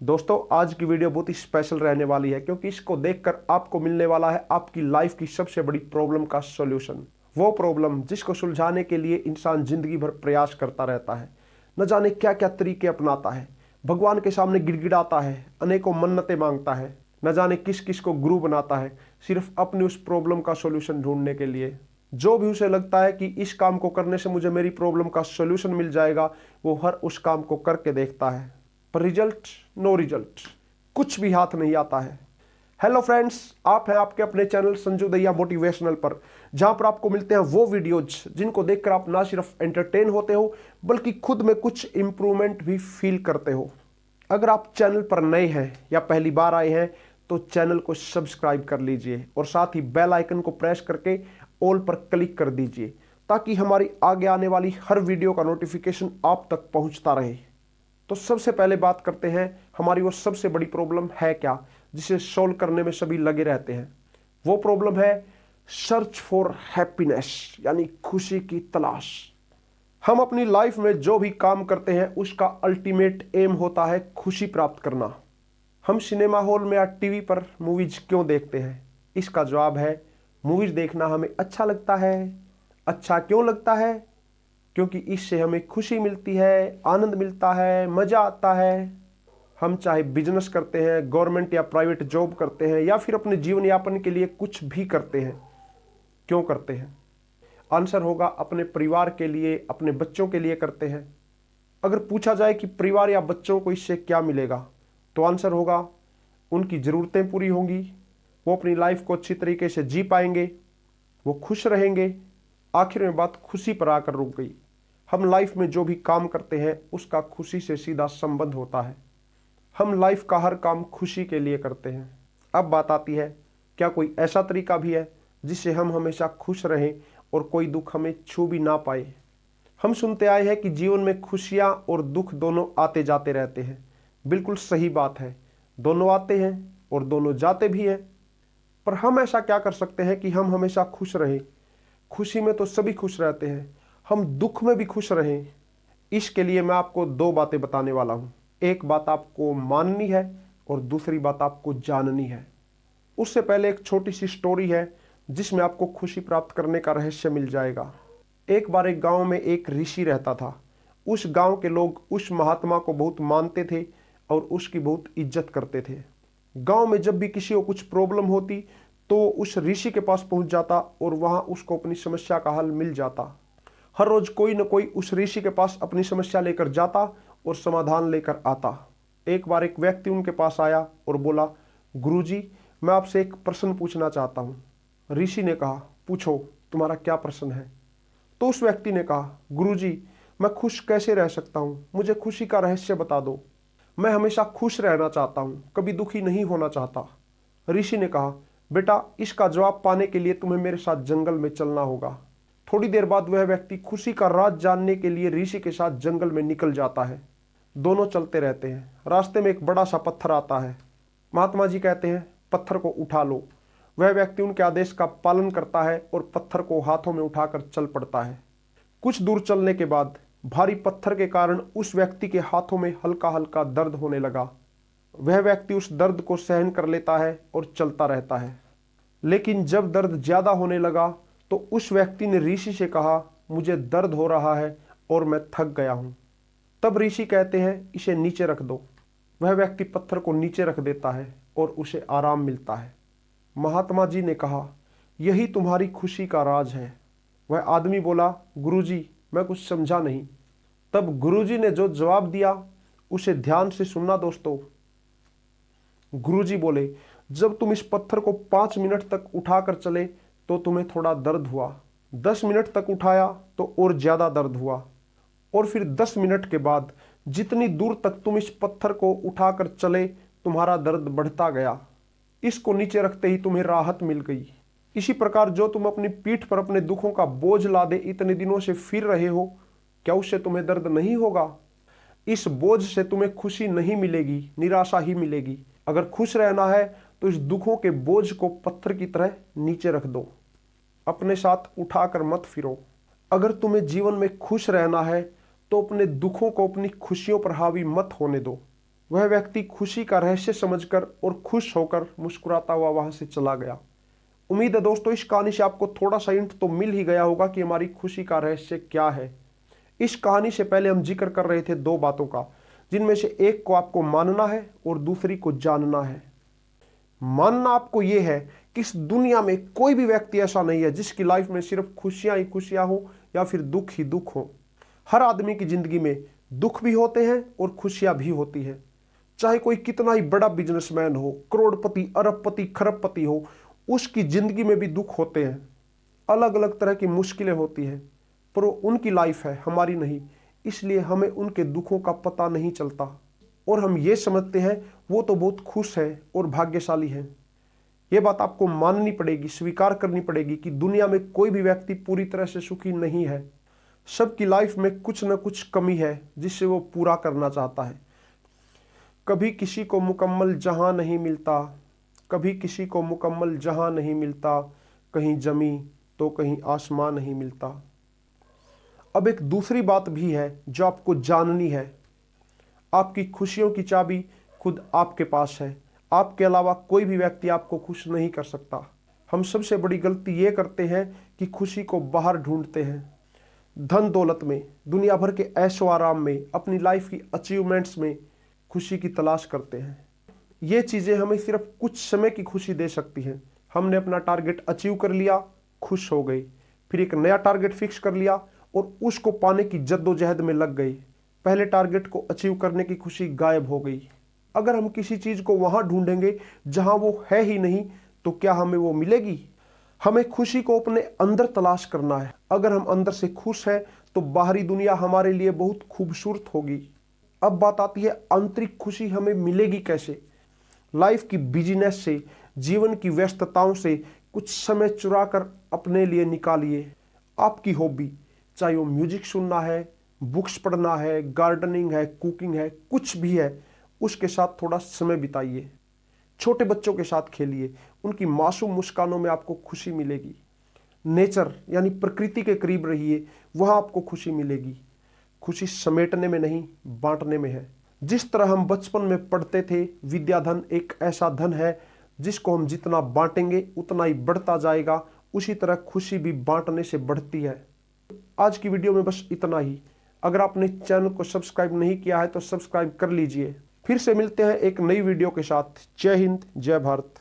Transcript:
दोस्तों आज की वीडियो बहुत ही स्पेशल रहने वाली है क्योंकि इसको देखकर आपको मिलने वाला है आपकी लाइफ की सबसे बड़ी प्रॉब्लम का सॉल्यूशन। वो प्रॉब्लम जिसको सुलझाने के लिए इंसान जिंदगी भर प्रयास करता रहता है, न जाने क्या क्या तरीके अपनाता है, भगवान के सामने गिड़गिड़ाता है, अनेकों मन्नतें मांगता है, न जाने किस किस को गुरु बनाता है सिर्फ अपनी उस प्रॉब्लम का सॉल्यूशन ढूंढने के लिए। जो भी उसे लगता है कि इस काम को करने से मुझे मेरी प्रॉब्लम का सॉल्यूशन मिल जाएगा, वो हर उस काम को करके देखता है, पर रिजल्ट नो रिजल्ट, कुछ भी हाथ नहीं आता है। हेलो फ्रेंड्स, आप हैं आपके अपने चैनल संजू दहिया मोटिवेशनल पर, जहां पर आपको मिलते हैं वो वीडियोज जिनको देखकर आप ना सिर्फ एंटरटेन होते हो बल्कि खुद में कुछ इंप्रूवमेंट भी फील करते हो। अगर आप चैनल पर नए हैं या पहली बार आए हैं तो चैनल को सब्सक्राइब कर लीजिए और साथ ही बेल आइकन को प्रेस करके ऑल पर क्लिक कर दीजिए ताकि हमारी आगे आने वाली हर वीडियो का नोटिफिकेशन आप तक पहुंचता रहे। तो सबसे पहले बात करते हैं हमारी वो सबसे बड़ी प्रॉब्लम है क्या, जिसे सॉल्व करने में सभी लगे रहते हैं। वो प्रॉब्लम है सर्च फॉर हैप्पीनेस, यानी खुशी की तलाश। हम अपनी लाइफ में जो भी काम करते हैं उसका अल्टीमेट एम होता है खुशी प्राप्त करना। हम सिनेमा हॉल में या टीवी पर मूवीज क्यों देखते हैं? इसका जवाब है मूवीज देखना हमें अच्छा लगता है। अच्छा क्यों लगता है? क्योंकि इससे हमें खुशी मिलती है, आनंद मिलता है, मजा आता है। हम चाहे बिजनेस करते हैं, गवर्नमेंट या प्राइवेट जॉब करते हैं या फिर अपने जीवन यापन के लिए कुछ भी करते हैं, क्यों करते हैं? आंसर होगा अपने परिवार के लिए, अपने बच्चों के लिए करते हैं। अगर पूछा जाए कि परिवार या बच्चों को इससे क्या मिलेगा, तो आंसर होगा उनकी ज़रूरतें पूरी होंगी, वो अपनी लाइफ को अच्छी तरीके से जी पाएंगे, वो खुश रहेंगे। आखिर में बात खुशी पर आकर रुक गई। हम लाइफ में जो भी काम करते हैं उसका खुशी से सीधा संबंध होता है। हम लाइफ का हर काम खुशी के लिए करते हैं। अब बात आती है, क्या कोई ऐसा तरीका भी है जिससे हम हमेशा खुश रहें और कोई दुख हमें छू भी ना पाए? हम सुनते आए हैं कि जीवन में खुशियां और दुख दोनों आते जाते रहते हैं। बिल्कुल सही बात है, दोनों आते हैं और दोनों जाते भी हैं। पर हम ऐसा क्या कर सकते हैं कि हम हमेशा खुश रहें? खुशी में तो सभी खुश रहते हैं, हम दुख में भी खुश रहें। इसके लिए मैं आपको दो बातें बताने वाला हूं। एक बात आपको माननी है और दूसरी बात आपको जाननी है। उससे पहले एक छोटी सी स्टोरी है जिसमें आपको खुशी प्राप्त करने का रहस्य मिल जाएगा। एक बार एक गांव में एक ऋषि रहता था। उस गांव के लोग उस महात्मा को बहुत मानते थे और उसकी बहुत इज्जत करते थे। गांव में जब भी किसी को कुछ प्रॉब्लम होती तो उस ऋषि के पास पहुंच जाता और वहां उसको अपनी समस्या का हल मिल जाता। हर रोज कोई न कोई उस ऋषि के पास अपनी समस्या लेकर जाता और समाधान लेकर आता। एक बार एक व्यक्ति उनके पास आया और बोला, गुरुजी, मैं आपसे एक प्रश्न पूछना चाहता हूँ। ऋषि ने कहा, पूछो, तुम्हारा क्या प्रश्न है? तो उस व्यक्ति ने कहा, गुरुजी, मैं खुश कैसे रह सकता हूँ? मुझे खुशी का रहस्य बता दो। मैं हमेशा खुश रहना चाहता हूँ, कभी दुखी नहीं होना चाहता। ऋषि ने कहा, बेटा, इसका जवाब पाने के लिए तुम्हें मेरे साथ जंगल में चलना होगा। थोड़ी देर बाद वह व्यक्ति खुशी का राज जानने के लिए ऋषि के साथ जंगल में निकल जाता है। दोनों चलते रहते हैं। रास्ते में एक बड़ा सा पत्थर आता है। महात्मा जी कहते हैं, पत्थर को उठा लो। वह व्यक्ति उनके आदेश का पालन करता है और पत्थर को हाथों में उठाकर चल पड़ता है। कुछ दूर चलने के बाद भारी पत्थर के कारण उस व्यक्ति के हाथों में हल्का हल्का दर्द होने लगा। वह व्यक्ति उस दर्द को सहन कर लेता है और चलता रहता है। लेकिन जब दर्द ज्यादा होने लगा तो उस व्यक्ति ने ऋषि से कहा, मुझे दर्द हो रहा है और मैं थक गया हूं। तब ऋषि कहते हैं, इसे नीचे रख दो। वह व्यक्ति पत्थर को नीचे रख देता है और उसे आराम मिलता है। महात्मा जी ने कहा, यही तुम्हारी खुशी का राज है। वह आदमी बोला, गुरुजी, मैं कुछ समझा नहीं। तब गुरुजी ने जो जवाब दिया उसे ध्यान से सुनना दोस्तों। गुरुजी बोले, जब तुम इस पत्थर को 5 मिनट तक उठाकर चले तो तुम्हें थोड़ा दर्द हुआ। 10 मिनट तक उठाया तो और ज्यादा दर्द हुआ, और फिर 10 मिनट के बाद जितनी दूर तक तुम इस पत्थर को उठाकर चले तुम्हारा दर्द बढ़ता गया। इसको नीचे रखते ही तुम्हें राहत मिल गई। इसी प्रकार जो तुम अपनी पीठ पर अपने दुखों का बोझ लादे इतने दिनों से फिर रहे हो, क्या उससे तुम्हें दर्द नहीं होगा? इस बोझ से तुम्हें खुशी नहीं मिलेगी, निराशा ही मिलेगी। अगर खुश रहना है तो इस दुखों के बोझ को पत्थर की तरह नीचे रख दो, अपने साथ उठाकर मत फिरो। अगर तुम्हें जीवन में खुश रहना है तो अपने दुखों को अपनी खुशियों पर हावी मत होने दो। वह व्यक्ति खुशी का रहस्य समझकर और खुश होकर मुस्कुराता हुआ वहां से चला गया। उम्मीद है दोस्तों इस कहानी से आपको थोड़ा सा हिंट तो मिल ही गया होगा कि हमारी खुशी का रहस्य क्या है। इस कहानी से पहले हम जिक्र कर रहे थे दो बातों का, जिनमें से एक को आपको मानना है और दूसरी को जानना है। मानना आपको यह है कि इस दुनिया में कोई भी व्यक्ति ऐसा नहीं है जिसकी लाइफ में सिर्फ खुशियां ही खुशियां हो या फिर दुख ही दुख हो। हर आदमी की जिंदगी में दुख भी होते हैं और खुशियां भी होती है। चाहे कोई कितना ही बड़ा बिजनेसमैन हो, करोड़पति, अरबपति, खरबपति हो, उसकी जिंदगी में भी दुख होते हैं। अलग अलग तरह की मुश्किलें होती हैं, पर वो उनकी लाइफ है, हमारी नहीं। इसलिए हमें उनके दुखों का पता नहीं चलता और हम ये समझते हैं वो तो बहुत खुश है और भाग्यशाली है। ये बात आपको माननी पड़ेगी, स्वीकार करनी पड़ेगी कि दुनिया में कोई भी व्यक्ति पूरी तरह से सुखी नहीं है। सबकी लाइफ में कुछ न कुछ कमी है जिसे वो पूरा करना चाहता है। कभी किसी को मुकम्मल जहां नहीं मिलता, कभी किसी को मुकम्मल जहां नहीं मिलता, कहीं जमी तो कहीं आसमान नहीं मिलता। अब एक दूसरी बात भी है जो आपको जाननी है। आपकी खुशियों की चाबी खुद आपके पास है। आपके अलावा कोई भी व्यक्ति आपको खुश नहीं कर सकता। हम सबसे बड़ी गलती ये करते हैं कि खुशी को बाहर ढूंढते हैं, धन दौलत में, दुनिया भर के ऐशो आराम में, अपनी लाइफ की अचीवमेंट्स में खुशी की तलाश करते हैं। ये चीज़ें हमें सिर्फ कुछ समय की खुशी दे सकती हैं। हमने अपना टारगेट अचीव कर लिया, खुश हो गई, फिर एक नया टारगेट फिक्स कर लिया और उसको पाने की जद्दोजहद में लग गई। पहले टारगेट को अचीव करने की खुशी गायब हो गई। अगर हम किसी चीज़ को वहाँ ढूंढेंगे जहाँ वो है ही नहीं, तो क्या हमें वो मिलेगी? हमें खुशी को अपने अंदर तलाश करना है। अगर हम अंदर से खुश हैं तो बाहरी दुनिया हमारे लिए बहुत खूबसूरत होगी। अब बात आती है आंतरिक खुशी हमें मिलेगी कैसे? लाइफ की बिजीनेस से, जीवन की व्यस्तताओं से कुछ समय चुरा कर अपने लिए निकालिए। आपकी हॉबी, चाहे वो म्यूजिक सुनना है, बुक्स पढ़ना है, गार्डनिंग है, कुकिंग है, कुछ भी है, उसके साथ थोड़ा समय बिताइए। छोटे बच्चों के साथ खेलिए, उनकी मासूम मुस्कानों में आपको खुशी मिलेगी। नेचर यानी प्रकृति के करीब रहिए, वहाँ आपको खुशी मिलेगी। खुशी समेटने में नहीं, बांटने में है। जिस तरह हम बचपन में पढ़ते थे, विद्या धन एक ऐसा धन है जिसको हम जितना बांटेंगे उतना ही बढ़ता जाएगा। उसी तरह खुशी भी बांटने से बढ़ती है। आज की वीडियो में बस इतना ही। अगर आपने चैनल को सब्सक्राइब नहीं किया है तो सब्सक्राइब कर लीजिए। फिर से मिलते हैं एक नई वीडियो के साथ। जय हिंद, जय भारत।